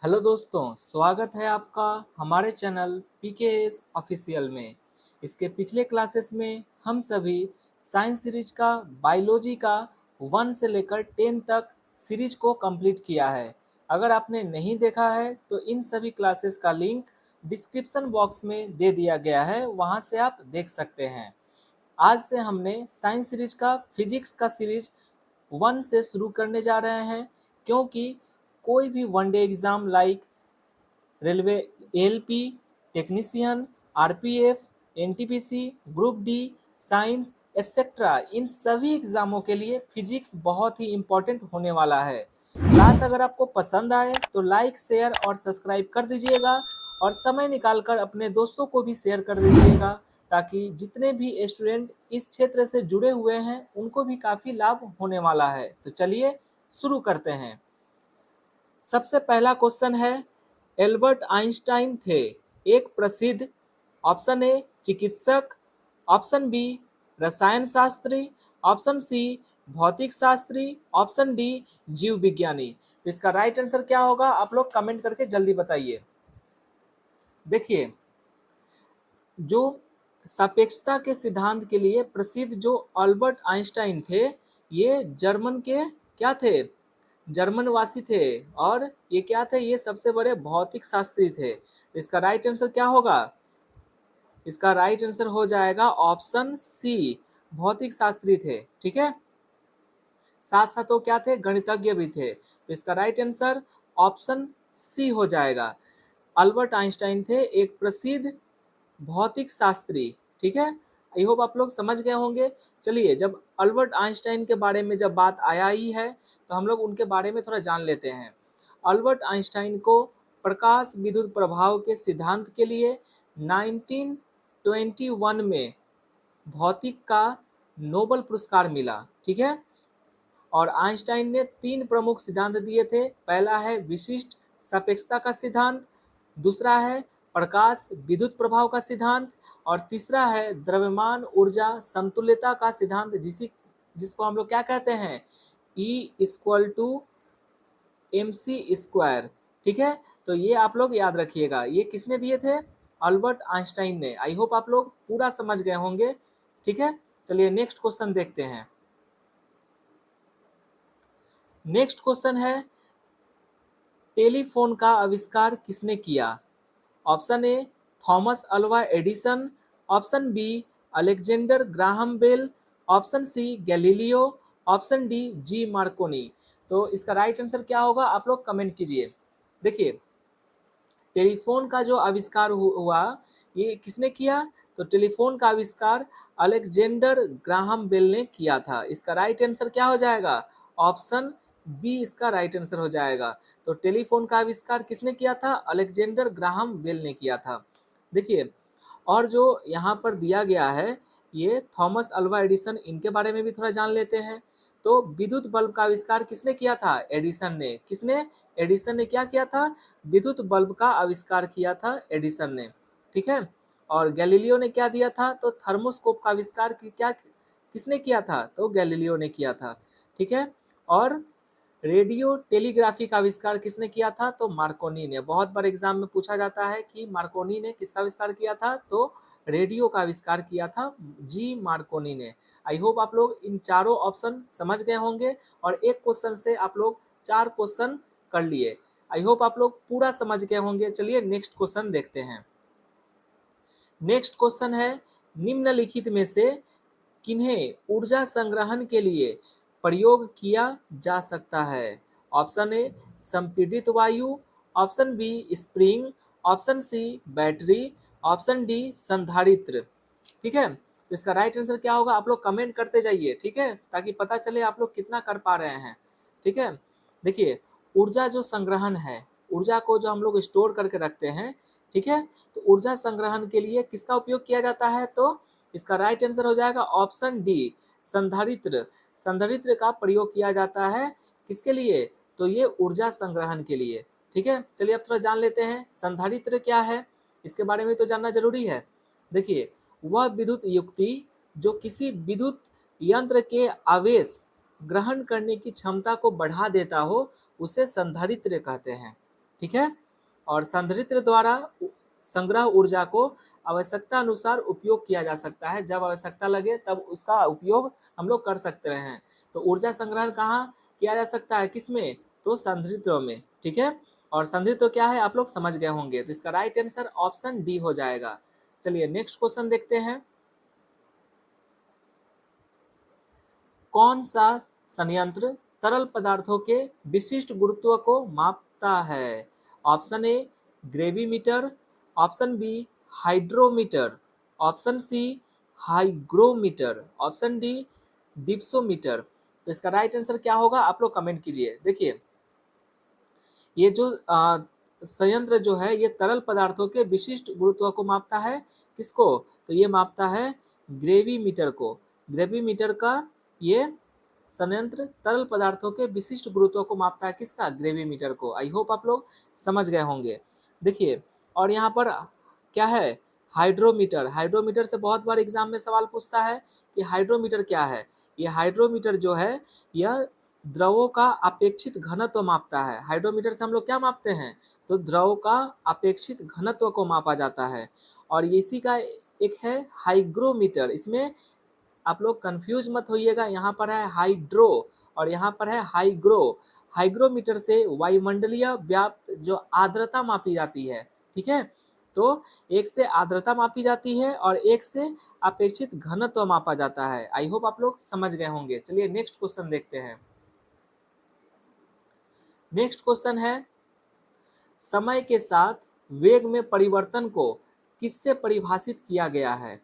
Hello दोस्तों, स्वागत है आपका हमारे चैनल पीकेएस ऑफिशियल में। इसके पिछले क्लासेस में हम सभी साइंस सीरीज का बायोलॉजी का 1 से लेकर 10 तक सीरीज को कंप्लीट किया है। अगर आपने नहीं देखा है तो इन सभी क्लासेस का लिंक डिस्क्रिप्शन बॉक्स में दे दिया गया है, वहां से आप देख सकते हैं। आज से हमने साइंस सीरीज का फिजिक्स का सीरीज 1 से शुरू करने जा रहे हैं, क्योंकि कोई भी one day exam like railway ALP, technician, RPF, NTPC, group D, science etcetera, इन सभी एग्जामों के लिए फिजिक्स बहुत ही इम्पोर्टेंट होने वाला है। क्लास अगर आपको पसंद आए तो लाइक, शेयर और सब्सक्राइब कर दीजिएगा, और समय निकालकर अपने दोस्तों को भी शेयर कर दीजिएगा, ताकि जितने भी स्टूडेंट इस क्षेत्र से जुड़े हुए हैं उनको भी काफ़ी लाभ होने वाला है। तो चलिए शुरू करते हैं। सबसे पहला क्वेश्चन है, एल्बर्ट आइंस्टाइन थे एक प्रसिद्ध, ऑप्शन ए चिकित्सक, ऑप्शन बी रसायन शास्त्री, ऑप्शन सी भौतिक शास्त्री, ऑप्शन डी जीव विज्ञानी। तो इसका राइट आंसर क्या होगा, आप लोग कमेंट करके जल्दी बताइए। देखिए, जो सापेक्षता के सिद्धांत के लिए प्रसिद्ध जो अल्बर्ट आइंस्टाइन थे, ये जर्मन के क्या थे, जर्मन वासी थे। और ये क्या थे, ये सबसे बड़े भौतिक शास्त्री थे। इसका राइट आंसर क्या होगा, इसका राइट आंसर हो जाएगा ऑप्शन सी, भौतिक शास्त्री थे। ठीक है, साथ साथ वो क्या थे, गणितज्ञ भी थे। तो इसका राइट आंसर ऑप्शन सी हो जाएगा। अल्बर्ट आइंस्टाइन थे एक प्रसिद्ध भौतिक शास्त्री। ठीक है, आई होप आप लोग समझ गए होंगे। चलिए, जब अल्बर्ट आइंस्टाइन के बारे में जब बात आया ही है तो हम लोग उनके बारे में थोड़ा जान लेते हैं। अल्बर्ट आइंस्टाइन को प्रकाश विद्युत प्रभाव के सिद्धांत के लिए 1921 में भौतिक का नोबेल पुरस्कार मिला। ठीक है, और आइंस्टाइन ने 3 प्रमुख सिद्धांत दिए थे। पहला है विशिष्ट सापेक्षता का सिद्धांत, दूसरा है प्रकाश विद्युत प्रभाव का सिद्धांत, और तीसरा है द्रव्यमान ऊर्जा समतुल्यता का सिद्धांत, जिसको हम लोग क्या कहते हैं, E = mc²। ठीक है, तो ये आप लोग याद रखिएगा। ये किसने दिए थे, अल्बर्ट आइंस्टाइन ने। आई होप आप लोग पूरा समझ गए होंगे। ठीक है, चलिए नेक्स्ट क्वेश्चन देखते हैं। नेक्स्ट क्वेश्चन है, टेलीफोन का आविष्कार किसने किया। Option A Thomas Alva Edison, option B Alexander Graham Bell, option C Galileo, option D G Marconi. तो इसका राइट आंसर क्या होगा, आप लोग कमेंट कीजिए। देखिए, टेलीफोन का जो आविष्कार हुआ, ये किसने किया, तो टेलीफोन का आविष्कार अलेक्जेंडर ग्राहम बेल ने किया था। इसका राइट आंसर क्या हो जाएगा, ऑप्शन बी इसका राइट आंसर हो जाएगा। तो टेलीफोन का आविष्कार किसने किया था, अलेक्जेंडर ग्राहम बेल ने किया था। देखिए, और जो यहाँ पर दिया गया है, ये थॉमस अल्वा एडिसन, इनके बारे में भी थोड़ा जान लेते हैं। तो विद्युत बल्ब का आविष्कार किसने किया था, एडिसन ने। किसने, एडिसन ने क्या किया था, विद्युत बल्ब का आविष्कार किया था एडिसन ने। ठीक है, और गैलीलियो ने क्या दिया था, तो थर्मोस्कोप का आविष्कार क्या किसने किया था, तो गैलीलियो ने किया था। ठीक है, और रेडियो टेलीग्राफी का आविष्कार किसने किया था, तो मार्कोनी ने। बहुत बार एग्जाम में पूछा जाता है कि मार्कोनी ने किसका आविष्कार किया था, तो रेडियो का आविष्कार किया था जी मार्कोनी ने। आई होप आप लोग इन चारों ऑप्शन समझ गए होंगे, और एक क्वेश्चन से आप लोग 4 क्वेश्चन कर लिए। आई होप आप लोग पूरा समझ गए होंगे। चलिए नेक्स्ट क्वेश्चन देखते हैं। नेक्स्ट क्वेश्चन है, निम्नलिखित में से किन्हें ऊर्जा संग्रहण के लिए प्रयोग किया जा सकता है। ऑप्शन ए संपीड़ित वायु, option B spring, option C battery, option D संधारित्र। ठीक है, तो इसका राइट आंसर क्या होगा, आप लोग कमेंट करते जाइए। ठीक है, ताकि पता चले आप लोग कितना कर पा रहे हैं। ठीक है, देखिए, ऊर्जा जो संग्रहण है, ऊर्जा को जो हम लोग स्टोर करके रखते हैं, ठीक है, तो ऊर्जा संग्रहण के लिए किसका उपयोग किया जाता है, तो इसका राइट आंसर हो जाएगा ऑप्शन डी संधारित्र। संधारित्र का प्रयोग किया जाता है किसके लिए, तो ये ऊर्जा संग्रहण के लिए। ठीक है, चलिए अब थोड़ा जान लेते हैं संधारित्र क्या है, इसके बारे में तो जानना जरूरी है। देखिए, वह विद्युत युक्ति जो किसी विद्युत यंत्र के आवेश ग्रहण करने की क्षमता को बढ़ा देता हो, उसे संधारित्र कहते हैं। ठीक है। और संधारित्र द्वारा संग्रह ऊर्जा को आवश्यकता अनुसार उपयोग किया जा सकता है, जब आवश्यकता लगे तब उसका उपयोग हम लोग कर सकते हैं। तो ऊर्जा संग्रहण कहाँ किया जा सकता है, किसमें, तो संधारित्रों में, ठीक है। और संधारित्र क्या है आप लोग समझ गए होंगे, तो इसका राइट आंसर ऑप्शन डी हो जाएगा। चलिए नेक्स्ट क्वेश्चन देखते हैं। कौन सा संयंत्र तरल पदार्थों के विशिष्ट गुरुत्व को मापता है? Option A gravimeter, option B hydrometer, option C hygrometer, option D dipsometer. तो इसका राइट आंसर क्या होगा आप लोग कमेंट कीजिए। देखिए ये जो संयंत्र जो है ये तरल पदार्थों के विशिष्ट गुरुत्व को मापता है, किसको, तो ये मापता है ग्रेविमीटर को। ग्रेविमीटर का ये संयंत्र तरल पदार्थों के विशिष्ट गुरुत्व को मापता है, किसका, ग्रेविमीटर को। आई होप आप लोग समझ गए होंगे। देखिए और यहाँ पर क्या है, हाइड्रोमीटर। हाइड्रोमीटर से बहुत बार एग्जाम में सवाल पूछता है कि हाइड्रोमीटर क्या है। ये हाइड्रोमीटर जो है यह द्रवों का अपेक्षित घनत्व मापता है। हाइड्रोमीटर से हम लोग क्या मापते हैं, तो द्रव का अपेक्षित घनत्व को मापा जाता है। और इसी का एक है हाइग्रोमीटर। इसमें आप लोग कंफ्यूज मत होइएगा, यहाँ पर है हाइड्रो और यहाँ पर है हाइग्रो। हाइग्रोमीटर से वायुमंडलीय व्याप्त जो आर्द्रता मापी जाती है, ठीक है। तो एक से आर्द्रता मापी जाती है और एक से अपेक्षित घनत्व मापा जाता है। आई होप आप लोग समझ गए होंगे। चलिए नेक्स्ट क्वेश्चन देखते हैं। नेक्स्ट क्वेश्चन है, समय के साथ वेग में परिवर्तन को किससे परिभाषित किया गया है?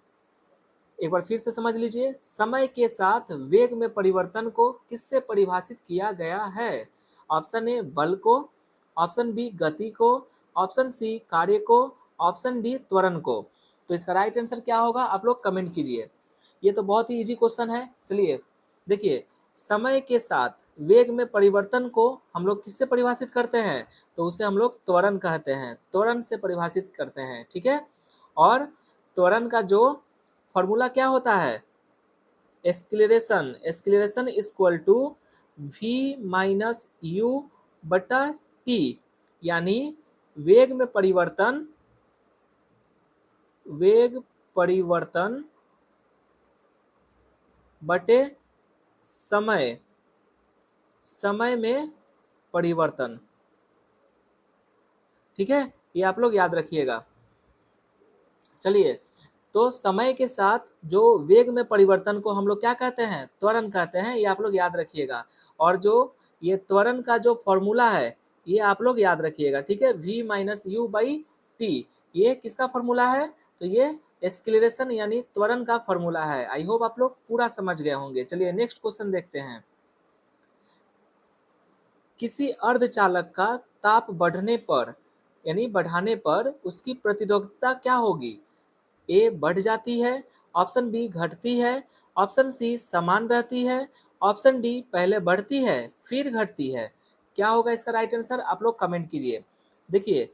एक बार फिर से समझ लीजिए, समय के साथ वेग में परिवर्तन को किससे परिभाषित किया गया है? ऑप्शन ए बल को, ऑप्शन बी गति को, ऑप्शन सी कार्य को, ऑप्शन डी त्वरण को। तो इसका राइट आंसर क्या होगा आप लोग कमेंट कीजिए। ये तो बहुत ही इजी क्वेश्चन है। चलिए देखिए, समय के साथ वेग में परिवर्तन को हम लोग किससे परिभाषित करते हैं, तो उसे हम लोग त्वरण कहते हैं, त्वरण से परिभाषित करते हैं, ठीक है। और त्वरण का जो फॉर्मूला क्या होता है, acceleration. Acceleration equal to v minus U बटा टी, यानी वेग में परिवर्तन, वेग परिवर्तन बटे समय, समय में परिवर्तन, ठीक है। ये आप लोग याद रखिएगा। चलिए तो समय के साथ जो वेग में परिवर्तन को हम लोग क्या कहते हैं, त्वरण कहते हैं, ये आप लोग याद रखिएगा। और जो ये त्वरण का जो फॉर्मूला है ये आप लोग याद रखिएगा, ठीक है। v minus you by T, ये किसका फॉर्मूला है, तो ये एक्सक्लेरेशन यानी त्वरण का फॉर्मूला है। आई होप आप लोग पूरा समझ गए होंगे। चलिए नेक्स्ट क्वेश्चन देखते हैं। किसी अर्धचालक का ताप बढ़ने पर यानी बढ़ाने पर उसकी प्रतिरोधकता क्या होगी? ए बढ़ जाती है, ऑप्शन बी घटती है, ऑप्शन सी समान रहती है, ऑप्शन डी पहले बढ़ती है फिर घटती है। क्या होगा इसका राइट आंसर आप लोग कमेंट कीजिए। देखिए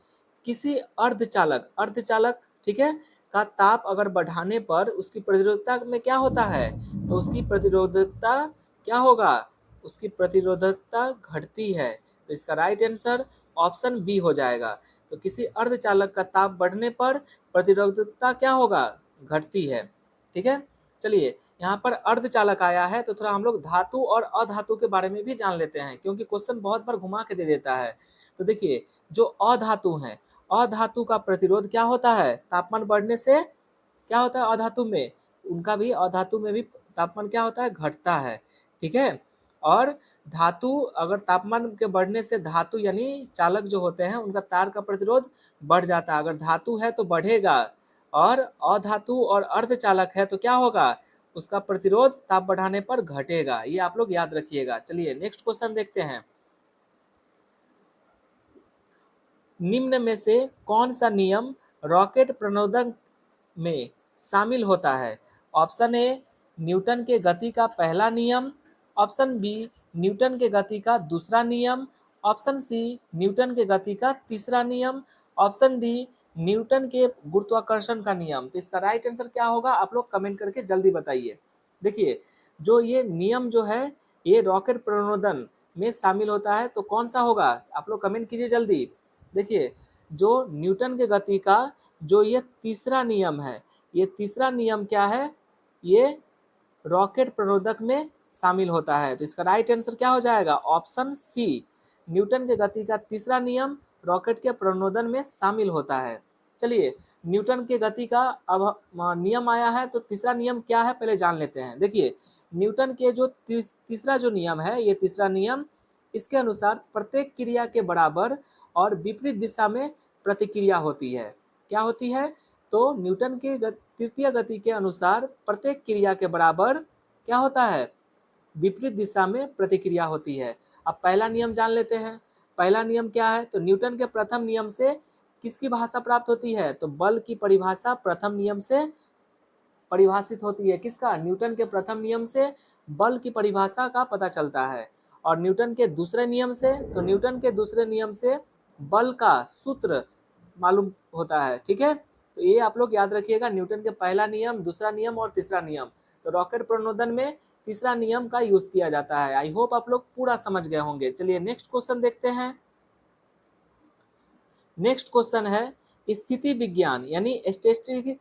किसी अर्धचालक, अर्धचालक ठीक है, का ताप अगर बढ़ाने पर उसकी प्रतिरोधकता में क्या होता है, तो उसकी प्रतिरोधकता क्या होगा, उसकी प्रतिरोधकता घटती है। तो इसका राइट आंसर ऑप्शन बी हो जाएगा। तो किसी अर्धचालक का ताप बढ़ने पर प्रतिरोधकता क्या होगा, घटती है, ठीक है। चलिए यहाँ पर अर्धचालक आया है तो थोड़ा हम लोग धातु और अधातु के बारे में भी जान लेते हैं, क्योंकि क्वेश्चन बहुत बार घुमा के दे देता है। तो देखिए जो अधातु हैं, अधातु का प्रतिरोध क्या होता है, तापमान बढ़ने से क्या होता है अधातु में, उनका भी अधातु में भी तापमान क्या होता है, घटता है, ठीक है। और धातु अगर तापमान के बढ़ने से धातु यानी चालक जो होते हैं उनका तार का प्रतिरोध बढ़ जाता है, अगर धातु है तो बढ़ेगा, और अधातु और अर्धचालक है तो क्या होगा, उसका प्रतिरोध ताप बढ़ाने पर घटेगा। ये आप लोग याद रखिएगा। चलिए नेक्स्ट क्वेश्चन देखते हैं। निम्न में से कौन सा नियम रॉकेट प्रणोदन में शामिल होता है? ऑप्शन ए न्यूटन के गति का पहला नियम, ऑप्शन बी न्यूटन के गति का दूसरा नियम, ऑप्शन सी न्यूटन के गति का तीसरा नियम, ऑप्शन डी न्यूटन के गुरुत्वाकर्षण का नियम। तो इसका राइट आंसर क्या होगा आप लोग कमेंट करके जल्दी बताइए। देखिए जो ये नियम जो है ये रॉकेट प्रणोदन में शामिल होता है, तो कौन सा होगा आप लोग कमेंट कीजिए जल्दी। देखिए जो न्यूटन के गति का जो ये तीसरा नियम है, ये तीसरा नियम क्या है, ये रॉकेट प्रणोदक में शामिल होता है। तो इसका राइट आंसर क्या हो जाएगा, ऑप्शन सी। न्यूटन के गति का तीसरा नियम रॉकेट के प्रणोदन में शामिल होता है। चलिए न्यूटन के गति का अब नियम आया है, तो तीसरा नियम क्या है पहले जान लेते हैं। देखिए न्यूटन के जो तीसरा जो नियम है, ये तीसरा नियम, इसके अनुसार प्रत्येक क्रिया के बराबर और विपरीत दिशा में प्रतिक्रिया होती है। क्या होती है, तो न्यूटन के तृतीय गति के अनुसार प्रत्येक क्रिया के बराबर क्या होता है, विपरीत दिशा में प्रतिक्रिया होती है। अब पहला नियम जान लेते हैं। पहला नियम क्या है, तो न्यूटन के प्रथम नियम से किसकी भाषा प्राप्त होती है, तो बल की परिभाषा प्रथम नियम से परिभाषित होती है। किसका, न्यूटन के प्रथम नियम से बल की परिभाषा का पता चलता है। और न्यूटन के दूसरे नियम से, तो न्यूटन के दूसरे नियम से बल का सूत्र मालूम होता है। ठीक है, तो ये आप लोग याद रखिएगा, न्यूटन के पहला नियम, दूसरा नियम और तीसरा नियम। तो रॉकेट प्रणोदन में तीसरा नियम का यूज किया जाता है। आई होप आप लोग पूरा समझ गए होंगे। चलिए नेक्स्ट क्वेश्चन देखते हैं। नेक्स्ट क्वेश्चन है स्थिति विज्ञान यानी स्टैटिस्टिक्स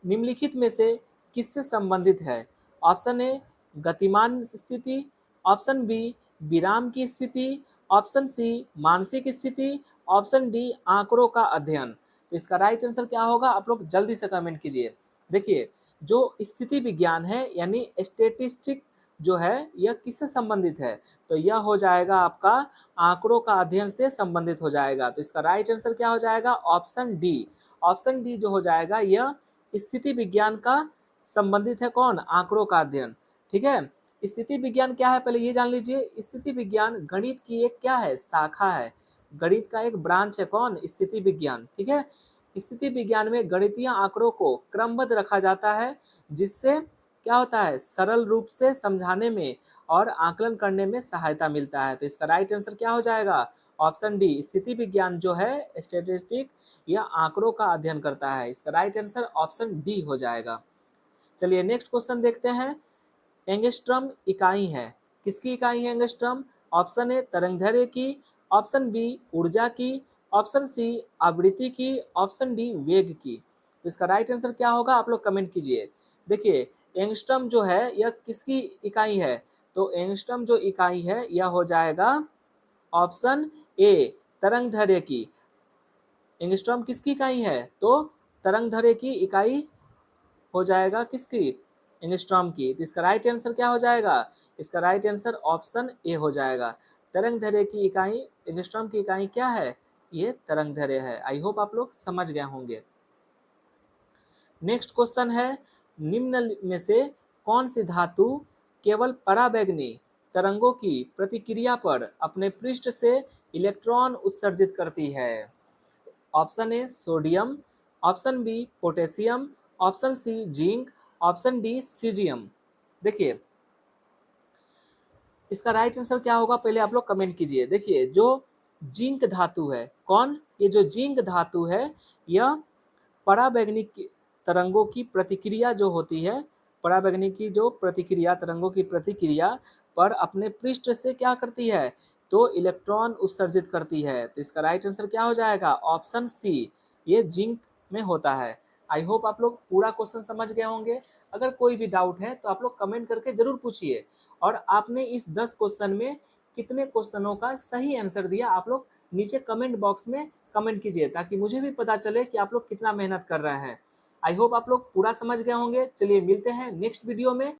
निम्नलिखित में से किससे संबंधित है। ऑप्शन ए गतिमान स्थिति, ऑप्शन बी विराम की स्थिति, ऑप्शन सी मानसिक स्थिति, ऑप्शन डी आंकड़ों का अध्ययन। तो इसका राइट आंसर क्या होगा, आप लोग जल्दी से कमेंट कीजिए। देखिए जो स्थिति विज्ञान है यानी स्टेटिस्टिक जो है, यह किससे संबंधित है, तो यह हो जाएगा आपका आंकड़ों का अध्ययन से संबंधित हो जाएगा। तो इसका राइट आंसर क्या हो जाएगा, ऑप्शन डी। ऑप्शन डी जो हो जाएगा, यह स्थिति विज्ञान का संबंधित है। कौन, आंकड़ों का अध्ययन। ठीक है, स्थिति विज्ञान क्या है पहले ये जान लीजिए। स्थिति विज्ञान गणित की एक क्या है, शाखा है, गणित का एक ब्रांच है। कौन, स्थिति विज्ञान। ठीक है, स्थिति विज्ञान में गणितीय आंकड़ों को क्रमबद्ध रखा जाता है, जिससे क्या होता है, सरल रूप से समझाने में और आकलन करने में सहायता मिलता है। तो इसका राइट आंसर क्या हो जाएगा, ऑप्शन डी। स्थिति विज्ञान जो है स्टैटिस्टिक, यह आंकड़ों का अध्ययन करता है। इसका राइट आंसर ऑप्शन डी हो जाएगा। चलिए नेक्स्ट क्वेश्चन देखते हैं। एंगस्ट्रम इकाई है, किसकी इकाई है एंगस्ट्रम। ऑप्शन ए तरंगदैर्घ्य की, ऑप्शन बी ऊर्जा की, ऑप्शन सी आवृत्ति की, ऑप्शन डी वेग की। तो इसका राइट आंसर क्या होगा, आप लोग कमेंट कीजिए। देखिए एंगस्ट्रम जो है यह किसकी इकाई है, तो एंगस्ट्रम जो इकाई है यह हो जाएगा ऑप्शन ए तरंगदैर्घ्य की। एंगस्ट्रॉम किसकी इकाई है, तो तरंगदैर्घ्य की इकाई हो जाएगा किसकी, एंगस्ट्रॉम की। तो इसका राइट आंसर क्या हो जाएगा, इसका राइट आंसर ऑप्शन ए हो जाएगा। तरंगदैर्घ्य की इकाई, एंगस्ट्रॉम की इकाई क्या है, ये तरंगदैर्घ्य है। आई होप आप लोग समझ गए होंगे। नेक्स्ट क्वेश्चन है, निम्न में से कौन सी धातु केवल पराबैंगनी तरंगों की प्रतिक्रिया पर अपने पृष्ठ से इलेक्ट्रॉन उत्सर्जित करती है। Option A sodium, option B potassium, option C zinc, option D caesium. देखिए इसका राइट आंसर क्या होगा, पहले आप लोग कमेंट कीजिए। देखिए जो जिंक धातु है, कौन, ये जो जिंक धातु है, यह पराबैंगनी तरंगों की प्रतिक्रिया जो होती है, पराबैंगनी की जो प्रतिक्रिया, तरंगों की प्रतिक्रिया पर अपने पृष्ठ से क्या करती है, तो इलेक्ट्रॉन उत्सर्जित करती है। तो इसका राइट आंसर क्या हो जाएगा, ऑप्शन सी, ये जिंक में होता है। आई होप आप लोग पूरा क्वेश्चन समझ गए होंगे। अगर कोई भी डाउट है तो आप लोग कमेंट करके जरूर पूछिए। और आपने इस 10 क्वेश्चन में कितने क्वेश्चनों का सही आंसर दिया, आप लोग नीचे कमेंट बॉक्स में कमेंट कीजिए, ताकि मुझे भी पता चले कि आप लोग कितना मेहनत कर रहे हैं। आई होप आप लोग पूरा समझ गए होंगे। चलिए मिलते हैं नेक्स्ट वीडियो में।